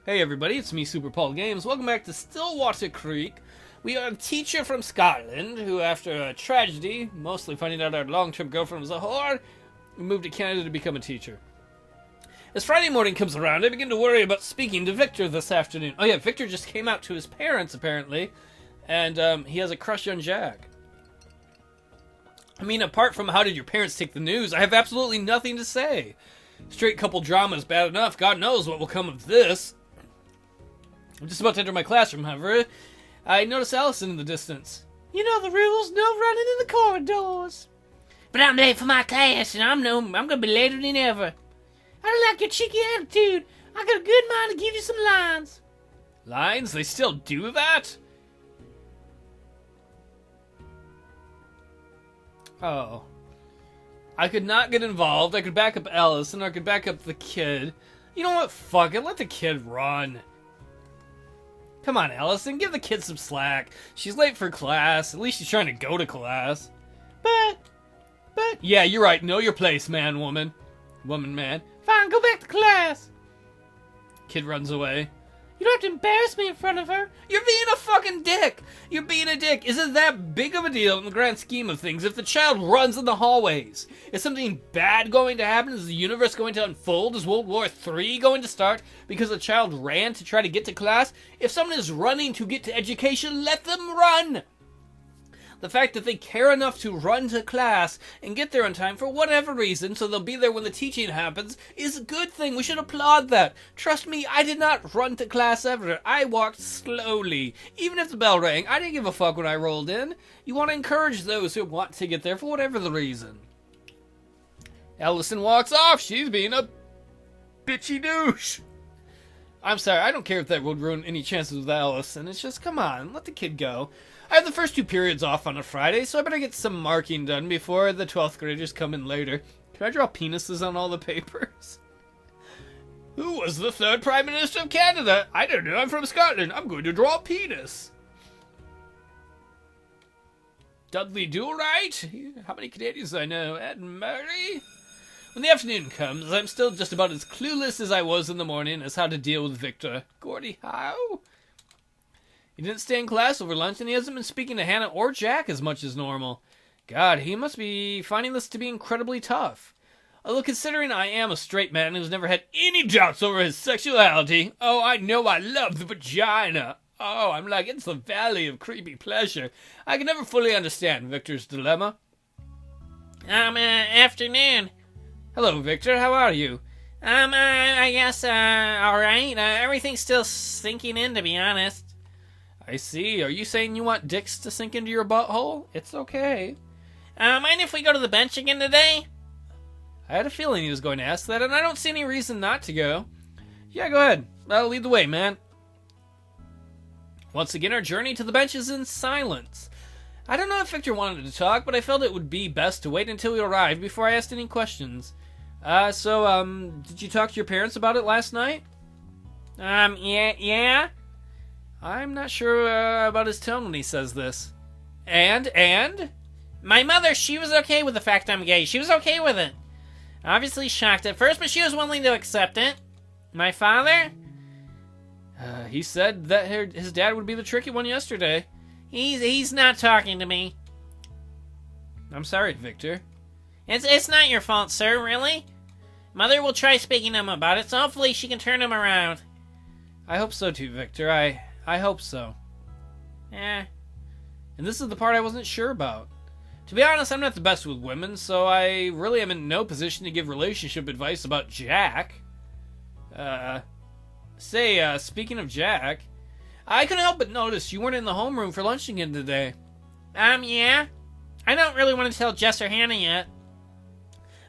Hey everybody, it's me, Super Paul Games. Welcome back to Stillwater Creek. We are a teacher from Scotland who, after a tragedy, mostly finding out our long-term girlfriend was a whore, we moved to Canada to become a teacher. As Friday morning comes around, I begin to worry about speaking to Victor this afternoon. Oh yeah, Victor just came out to his parents, apparently, and he has a crush on Jack. I mean, apart from how did your parents take the news, I have absolutely nothing to say. Straight couple drama is bad enough. God knows what will come of this. I'm just about to enter my classroom, however. I notice Allison in the distance. You know the rules, no running in the corridors. But I'm late for my class, and I'm gonna be later than ever. I don't like your cheeky attitude. I got a good mind to give you some lines. Lines? They still do that? Oh. I could not get involved. I could back up Allison, or I could back up the kid. You know what? Fuck it. Let the kid run. Come on, Allison. Give the kid some slack. She's late for class. At least she's trying to go to class. But... Yeah, you're right. Know your place, man, woman. Woman, man. Fine, go back to class. Kid runs away. You don't have to embarrass me in front of her. You're being a fucking dick. You're being a dick. Is it that big of a deal in the grand scheme of things if the child runs in the hallways? Is something bad going to happen? Is the universe going to unfold? Is World War III going to start because the child ran to try to get to class? If someone is running to get to education, let them run. The fact that they care enough to run to class and get there on time for whatever reason, so they'll be there when the teaching happens, is a good thing. We should applaud that. Trust me, I did not run to class ever. I walked slowly. Even if the bell rang, I didn't give a fuck when I rolled in. You want to encourage those who want to get there for whatever the reason. Allison walks off. She's being a bitchy douche. I'm sorry, I don't care if that would ruin any chances with Allison. It's just, come on, let the kid go. I have the first 2 periods off on a Friday, so I better get some marking done before the 12th graders come in later. Can I draw penises on all the papers? Who was the 3rd Prime Minister of Canada? I don't know, I'm from Scotland. I'm going to draw a penis. Dudley Do-Right? How many Canadians do I know? Ed Murray? When the afternoon comes, I'm still just about as clueless as I was in the morning as how to deal with Victor. Gordie Howe? He didn't stay in class over lunch, and he hasn't been speaking to Hannah or Jack as much as normal. God, he must be finding this to be incredibly tough. Although considering I am a straight man who's never had any doubts over his sexuality, oh, I know I love the vagina. Oh, I'm like, it's the valley of creepy pleasure. I can never fully understand Victor's dilemma. Afternoon. Hello, Victor. How are you? I guess, alright. Everything's still sinking in, to be honest. I see. Are you saying you want dicks to sink into your butthole? It's okay. Mind if we go to the bench again today? I had a feeling he was going to ask that, and I don't see any reason not to go. Yeah, go ahead. I'll lead the way, man. Once again, our journey to the bench is in silence. I don't know if Victor wanted to talk, but I felt it would be best to wait until he arrived before I asked any questions. Did you talk to your parents about it last night? Yeah? I'm not sure about his tone when he says this. And? My mother, she was okay with the fact I'm gay. She was okay with it. Obviously shocked at first, but she was willing to accept it. My father? He said that his dad would be the tricky one yesterday. He's not talking to me. I'm sorry, Victor. It's not your fault, sir, really. Mother will try speaking to him about it, so hopefully she can turn him around. I hope so too, Victor. I hope so. Eh. And this is the part I wasn't sure about. To be honest, I'm not the best with women, so I really am in no position to give relationship advice about Jack. Speaking of Jack, I couldn't help but notice you weren't in the homeroom for lunch again today. Yeah? I don't really want to tell Jess or Hannah yet.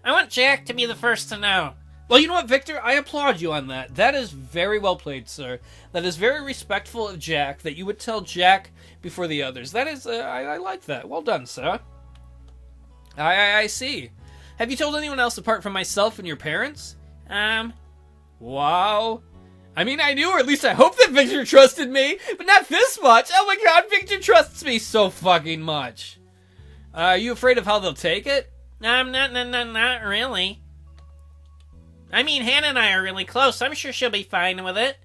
I want Jack to be the first to know. Well, you know what, Victor? I applaud you on that. That is very well played, sir. That is very respectful of Jack, that you would tell Jack before the others. That is, I like that. Well done, sir. I see. Have you told anyone else apart from myself and your parents? Wow. I mean, I knew, or at least I hope that Victor trusted me, but not this much. Oh my god, Victor trusts me so fucking much. Are you afraid of how they'll take it? Not really. I mean, Hannah and I are really close. I'm sure she'll be fine with it.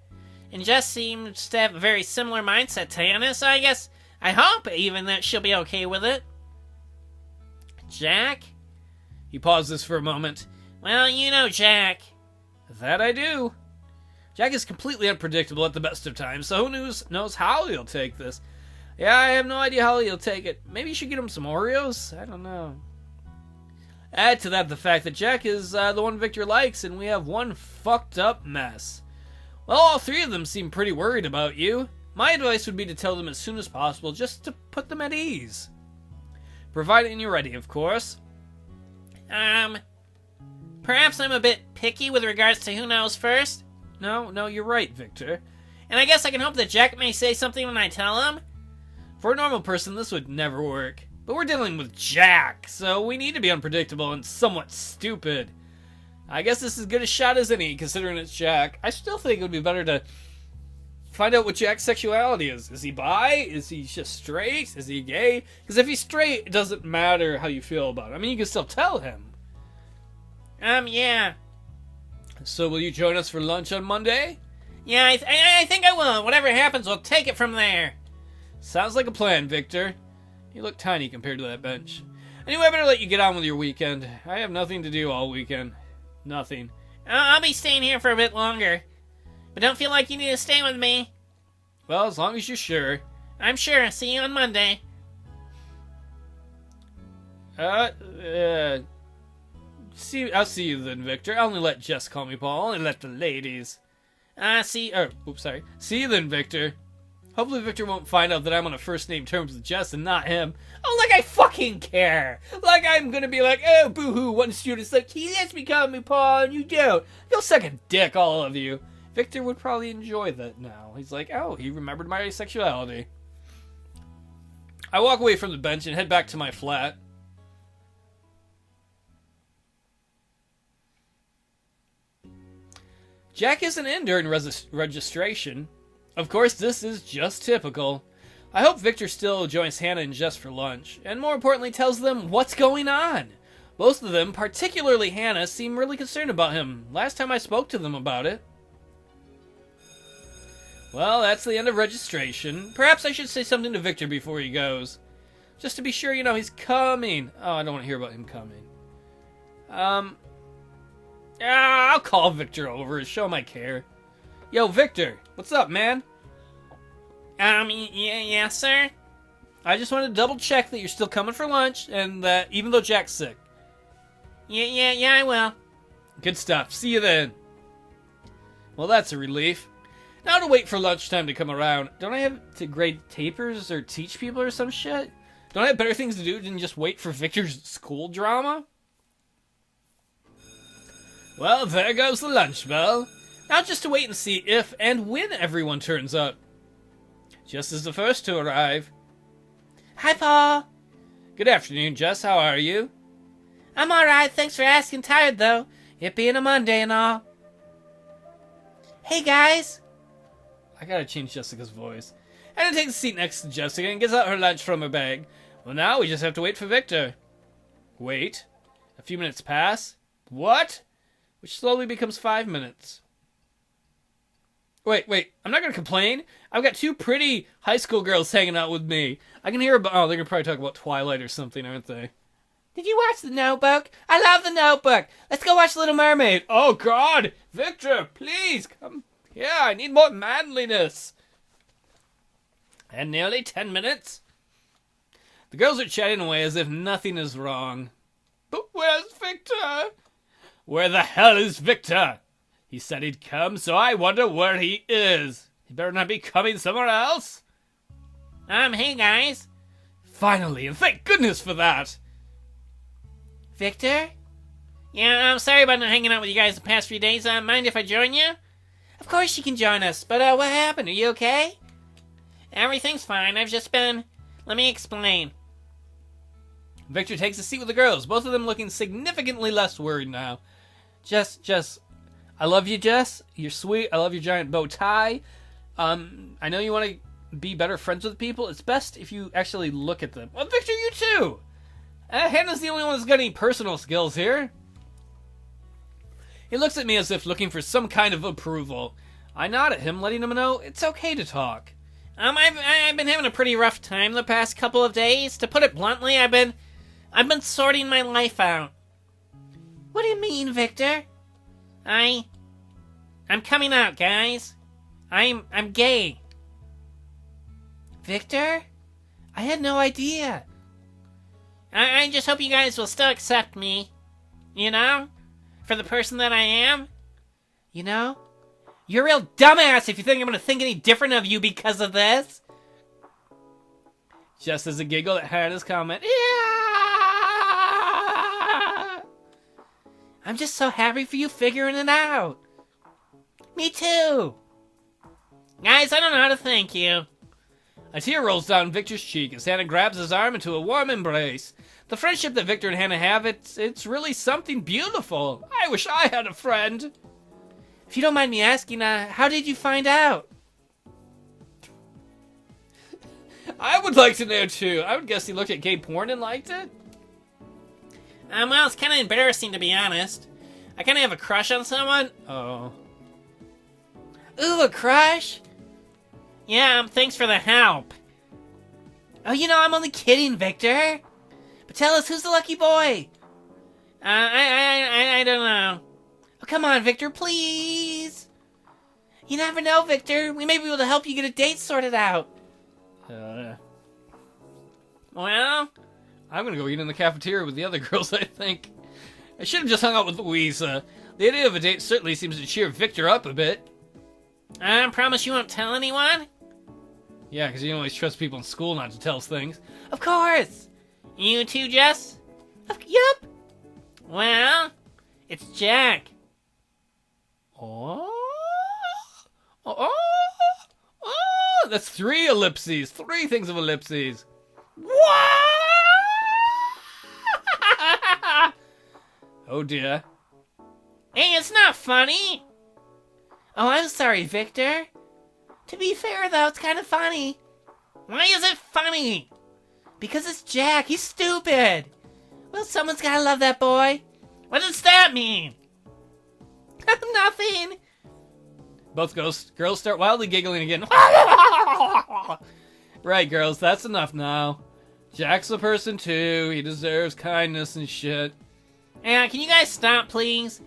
And Jess seems to have a very similar mindset to Hannah, so I hope even that she'll be okay with it. Jack? He pauses for a moment. Well, you know Jack. That I do. Jack is completely unpredictable at the best of times, so who knows how he'll take this. Yeah, I have no idea how he'll take it. Maybe you should get him some Oreos? I don't know. Add to that the fact that Jack is the one Victor likes, and we have one fucked up mess. Well, all three of them seem pretty worried about you. My advice would be to tell them as soon as possible, just to put them at ease. Providing you're ready, of course. Perhaps I'm a bit picky with regards to who knows first. No, you're right, Victor. And I guess I can hope that Jack may say something when I tell him. For a normal person, this would never work. But we're dealing with Jack, so we need to be unpredictable and somewhat stupid. I guess this is as good a shot as any, considering it's Jack. I still think it would be better to find out what Jack's sexuality is. Is he bi? Is he just straight? Is he gay? Because if he's straight, it doesn't matter how you feel about it. I mean, you can still tell him. Yeah. So will you join us for lunch on Monday? Yeah, I think I will. Whatever happens, we'll take it from there. Sounds like a plan, Victor. You look tiny compared to that bench. Anyway, I better let you get on with your weekend. I have nothing to do all weekend. Nothing. I'll be staying here for a bit longer. But don't feel like you need to stay with me. Well, as long as you're sure. I'm sure. See you on Monday. I'll see you then, Victor. I'll only let Jess call me Paul, and let the ladies. See you then, Victor. Hopefully Victor won't find out that I'm on a first name terms with Jess and not him. Oh, like I fucking care. Like I'm gonna be like, oh, boo-hoo, one student's like, he lets me call me Paul, and you don't. Go suck a dick, all of you. Victor would probably enjoy that now. He's like, oh, he remembered my sexuality. I walk away from the bench and head back to my flat. Jack isn't in during registration. Of course, this is just typical. I hope Victor still joins Hannah and Jess for lunch, and more importantly tells them what's going on. Both of them, particularly Hannah, seem really concerned about him. Last time I spoke to them about it. Well, that's the end of registration. Perhaps I should say something to Victor before he goes. Just to be sure, he's coming. Oh, I don't want to hear about him coming. I'll call Victor over and show him I care. Yo, Victor, what's up, man? Yeah, sir? I just wanted to double check that you're still coming for lunch, and that even though Jack's sick. Yeah, I will. Good stuff. See you then. Well, that's a relief. Now to wait for lunchtime to come around. Don't I have to grade tapers or teach people or some shit? Don't I have better things to do than just wait for Victor's school drama? Well, there goes the lunch bell. Now just to wait and see if and when everyone turns up. Jess is the first to arrive. Hi, Paul. Good afternoon, Jess. How are you? I'm alright, thanks for asking. Tired, though. It being a Monday and all. Hey, guys. I gotta change Jessica's voice. Anna takes a seat next to Jessica and gets out her lunch from her bag. Well, now we just have to wait for Victor. Wait. A few minutes pass. What? Which slowly becomes 5 minutes. Wait. I'm not gonna complain. I've got two pretty high school girls hanging out with me. I can hear about... Oh, they're gonna probably talk about Twilight or something, aren't they? Did you watch The Notebook? I love The Notebook. Let's go watch Little Mermaid. Oh, God! Victor, please, come here. I need more manliness. And nearly 10 minutes. The girls are chatting away as if nothing is wrong. But where's Victor? Where the hell is Victor? He said he'd come, so I wonder where he is. He better not be coming somewhere else. Hey, guys. Finally, and thank goodness for that. Victor? Yeah, I'm sorry about not hanging out with you guys the past few days. Mind if I join you? Of course you can join us, but what happened? Are you okay? Everything's fine. I've just been... Let me explain. Victor takes a seat with the girls, both of them looking significantly less worried now. Jess, I love you, Jess. You're sweet. I love your giant bow tie. I know you want to be better friends with people. It's best if you actually look at them. Well, Victor, you too. Hannah's the only one that's got any personal skills here. He looks at me as if looking for some kind of approval. I nod at him, letting him know it's okay to talk. I've been having a pretty rough time the past couple of days. To put it bluntly, I've been sorting my life out. What do you mean, Victor? I'm coming out, guys. I'm gay. Victor? I had no idea. I just hope you guys will still accept me. You know? For the person that I am. You know? You're a real dumbass if you think I'm gonna think any different of you because of this. Just as a giggle at Hannah's comment. Yeah! I'm just so happy for you figuring it out. Me too. Guys, I don't know how to thank you. A tear rolls down Victor's cheek as Hannah grabs his arm into a warm embrace. The friendship that Victor and Hannah have, it's really something beautiful. I wish I had a friend. If you don't mind me asking, how did you find out? I would like to know too. I would guess he looked at gay porn and liked it. Well, it's kind of embarrassing to be honest. I kind of have a crush on someone. Oh. Ooh, a crush? Yeah, thanks for the help. Oh, you know, I'm only kidding, Victor. But tell us, who's the lucky boy? I don't know. Oh, come on, Victor, please. You never know, Victor. We may be able to help you get a date sorted out. Well, I'm gonna go eat in the cafeteria with the other girls, I think. I should have just hung out with Louisa. The idea of a date certainly seems to cheer Victor up a bit. I promise you won't tell anyone? Yeah, because you always trust people in school not to tell us things. Of course. You too, Jess? Yep. Well, it's Jack. Oh, that's 3 ellipses. 3 things of ellipses. What? Oh dear. Hey, it's not funny. Oh, I'm sorry, Victor. To be fair, though, it's kind of funny. Why is it funny? Because it's Jack. He's stupid. Well, someone's gotta love that boy. What does that mean? Nothing. Both girls start wildly giggling again. Right, girls, that's enough now. Jack's a person too. He deserves kindness and shit. Yeah, can you guys stop, please?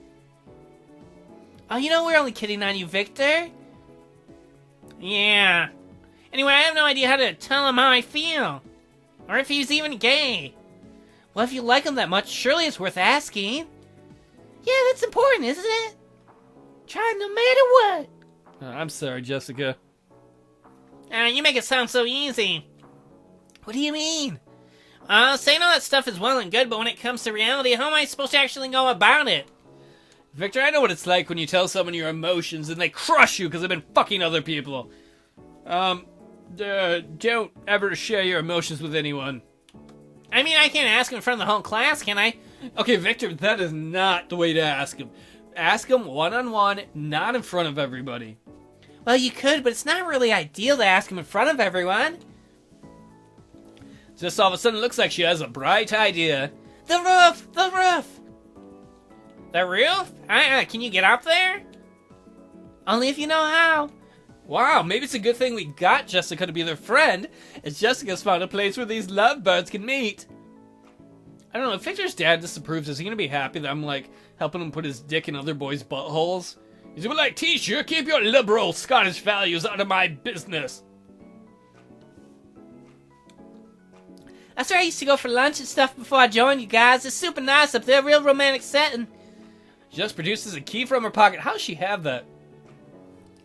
Oh, you know we're only kidding on you, Victor. Yeah. Anyway, I have no idea how to tell him how I feel. Or if he's even gay. Well, if you like him that much, surely it's worth asking. Yeah, that's important, isn't it? Try no matter what. I'm sorry, Jessica. You make it sound so easy. What do you mean? Saying all that stuff is well and good, but when it comes to reality, how am I supposed to actually go about it? Victor, I know what it's like when you tell someone your emotions and they crush you because they've been fucking other people. Don't ever share your emotions with anyone. I mean, I can't ask him in front of the whole class, can I? Okay, Victor, that is not the way to ask him. Ask him one-on-one, not in front of everybody. Well, you could, but it's not really ideal to ask him in front of everyone. Just all of a sudden, it looks like she has a bright idea. The roof! The roof! The roof? Can you get up there? Only if you know how. Wow, maybe it's a good thing we got Jessica to be their friend, as Jessica's found a place where these lovebirds can meet. I don't know, if Victor's dad disapproves, is he gonna be happy that I'm, like, helping him put his dick in other boys' buttholes? He's gonna be like, teacher, keep your liberal Scottish values out of my business. That's where I used to go for lunch and stuff before I joined you guys. It's super nice up there, real romantic setting. Just produces a key from her pocket. How does she have that?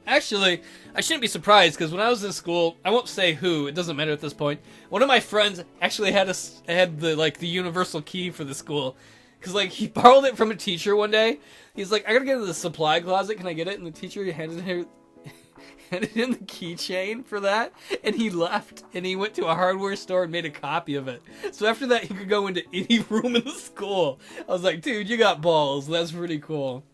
Actually, I shouldn't be surprised, because when I was in school, I won't say who, it doesn't matter at this point. One of my friends actually had the universal key for the school. Because, like, he borrowed it from a teacher one day. He's like, I gotta get into the supply closet, can I get it? And the teacher handed him the keychain for that, and he left, and he went to a hardware store and made a copy of it. So after that, he could go into any room in the school. I was like, dude, you got balls. That's pretty cool.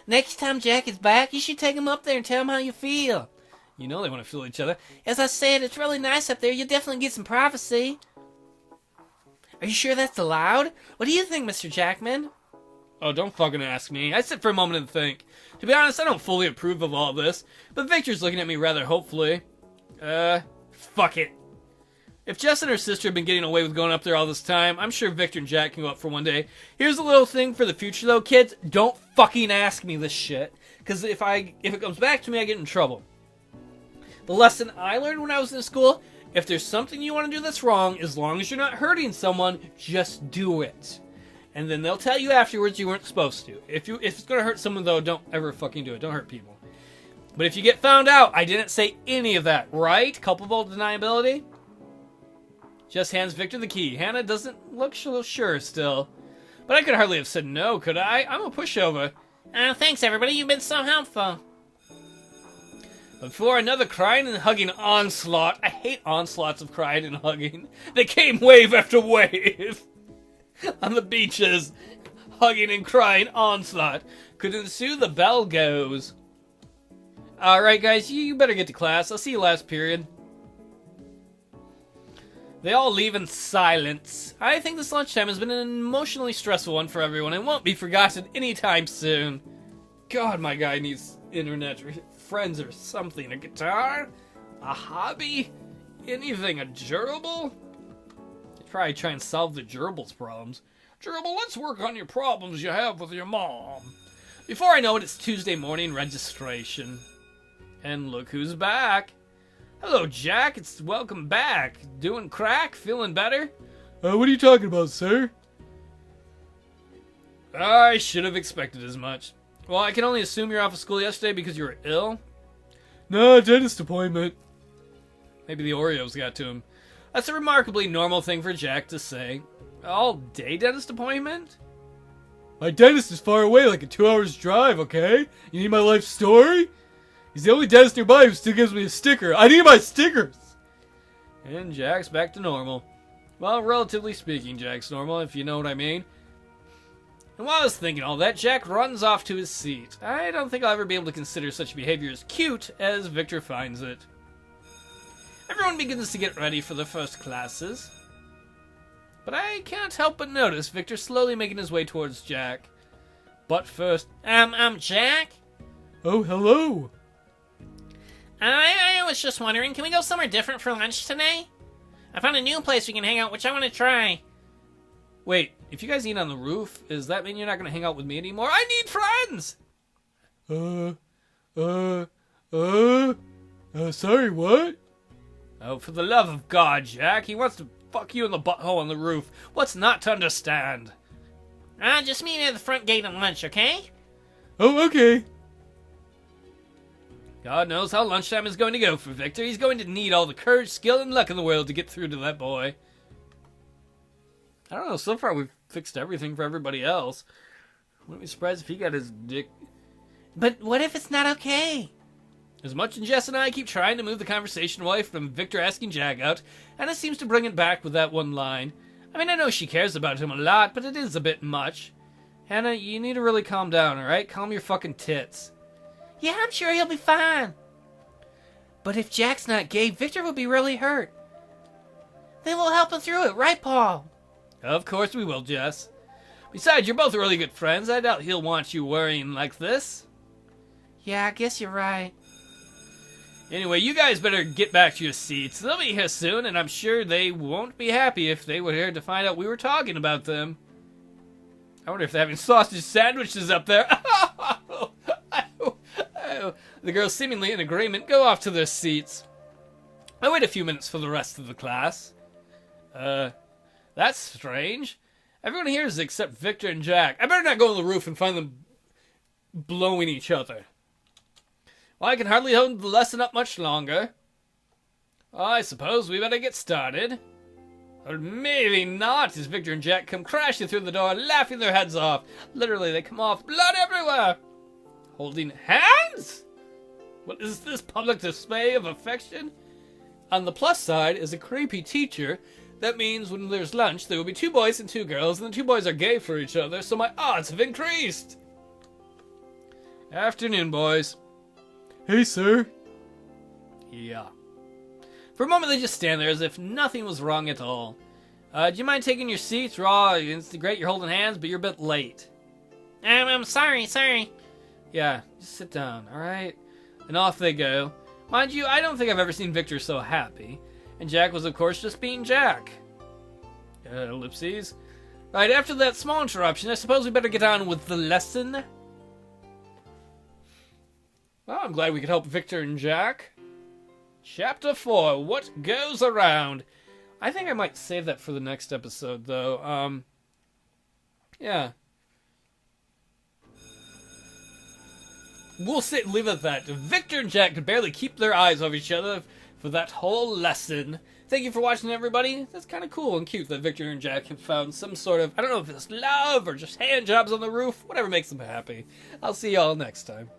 Next time Jack is back, you should take him up there and tell him how you feel. You know they want to feel each other. As I said, it's really nice up there. You'll definitely get some privacy. Are you sure that's allowed? What do you think, Mr. Jackman? Oh, don't fucking ask me. I sit for a moment and think. To be honest, I don't fully approve of all this, but Victor's looking at me rather hopefully. Fuck it. If Jess and her sister have been getting away with going up there all this time, I'm sure Victor and Jack can go up for one day. Here's a little thing for the future though, kids. Don't fucking ask me this shit. Because if it comes back to me, I get in trouble. The lesson I learned when I was in school, if there's something you want to do that's wrong, as long as you're not hurting someone, just do it. And then they'll tell you afterwards you weren't supposed to. If it's going to hurt someone though, don't ever fucking do it. Don't hurt people. But if you get found out, I didn't say any of that, right? Culpable deniability? Jess hands Victor the key. Hannah doesn't look sure still. But I could hardly have said no, could I? I'm a pushover. Thanks everybody, you've been so helpful. Before another crying and hugging onslaught. I hate onslaughts of crying and hugging. They came wave after wave. On the beaches. Hugging and crying onslaught. Could ensue, the bell goes. Alright guys, you better get to class. I'll see you last period. They all leave in silence. I think this lunchtime has been an emotionally stressful one for everyone and won't be forgotten anytime soon. God, my guy needs internet or friends or something. A guitar? A hobby? Anything? A gerbil? They probably try and solve the gerbil's problems. Gerbil, let's work on your problems you have with your mom. Before I know it, it's Tuesday morning registration. And look who's back. Hello, Jack. It's welcome back. Doing crack? Feeling better? What are you talking about, sir? I should have expected as much. Well, I can only assume you're off of school yesterday because you were ill. No, dentist appointment. Maybe the Oreos got to him. That's a remarkably normal thing for Jack to say. All-day dentist appointment? My dentist is far away, like a 2 hours drive, okay? You need my life story? He's the only dentist nearby who still gives me a sticker. I need my stickers! And Jack's back to normal. Well, relatively speaking, Jack's normal, if you know what I mean. And while I was thinking all that, Jack runs off to his seat. I don't think I'll ever be able to consider such behavior as cute as Victor finds it. Everyone begins to get ready for the first classes. But I can't help but notice Victor slowly making his way towards Jack. But first... Jack? Oh, hello! I was just wondering, can we go somewhere different for lunch today? I found a new place we can hang out, which I want to try. Wait, if you guys eat on the roof, does that mean you're not going to hang out with me anymore? I need friends! Sorry, what? Oh, for the love of God, Jack. He wants to fuck you in the butthole on the roof. What's not to understand? Just meet me at the front gate at lunch, okay? Oh, okay. God knows how lunchtime is going to go for Victor. He's going to need all the courage, skill, and luck in the world to get through to that boy. I don't know, so far we've fixed everything for everybody else. Wouldn't be surprised if he got his dick... But what if it's not okay? As much as Jess and I keep trying to move the conversation away from Victor asking Jack out, Anna seems to bring it back with that one line. I mean, I know she cares about him a lot, but it is a bit much. Hannah, you need to really calm down, alright? Calm your fucking tits. Yeah, I'm sure he'll be fine. But if Jack's not gay, Victor will be really hurt. Then we'll help him through it, right, Paul? Of course we will, Jess. Besides, you're both really good friends. I doubt he'll want you worrying like this. Yeah, I guess you're right. Anyway, you guys better get back to your seats. They'll be here soon, and I'm sure they won't be happy if they were here to find out we were talking about them. I wonder if they're having sausage sandwiches up there. The girls, seemingly in agreement, go off to their seats. I wait a few minutes for the rest of the class. That's strange. Everyone here is except Victor and Jack. I better not go on the roof and find them blowing each other. Well, I can hardly hold the lesson up much longer. Well, I suppose we better get started. Or maybe not, as Victor and Jack come crashing through the door, laughing their heads off. Literally, they come off, blood everywhere. Holding hands? What is this public display of affection? On the plus side is a creepy teacher. That means when there's lunch, there will be 2 boys and 2 girls, and the 2 boys are gay for each other, so my odds have increased. Afternoon, boys. Hey, sir. Yeah. For a moment, they just stand there as if nothing was wrong at all. Do you mind taking your seats? Raw, it's great you're holding hands, but you're a bit late. I'm sorry. Yeah, just sit down, alright? And off they go. Mind you, I don't think I've ever seen Victor so happy. And Jack was, of course, just being Jack. Ellipses. Right, after that small interruption, I suppose we better get on with the lesson. Well, I'm glad we could help Victor and Jack. Chapter 4, What Goes Around. I think I might save that for the next episode, though. Yeah. We'll leave it at that. Victor and Jack could barely keep their eyes off each other for that whole lesson. Thank you for watching, everybody. That's kind of cool and cute that Victor and Jack have found some sort of, I don't know if it's love or just hand jobs on the roof, whatever makes them happy. I'll see y'all next time.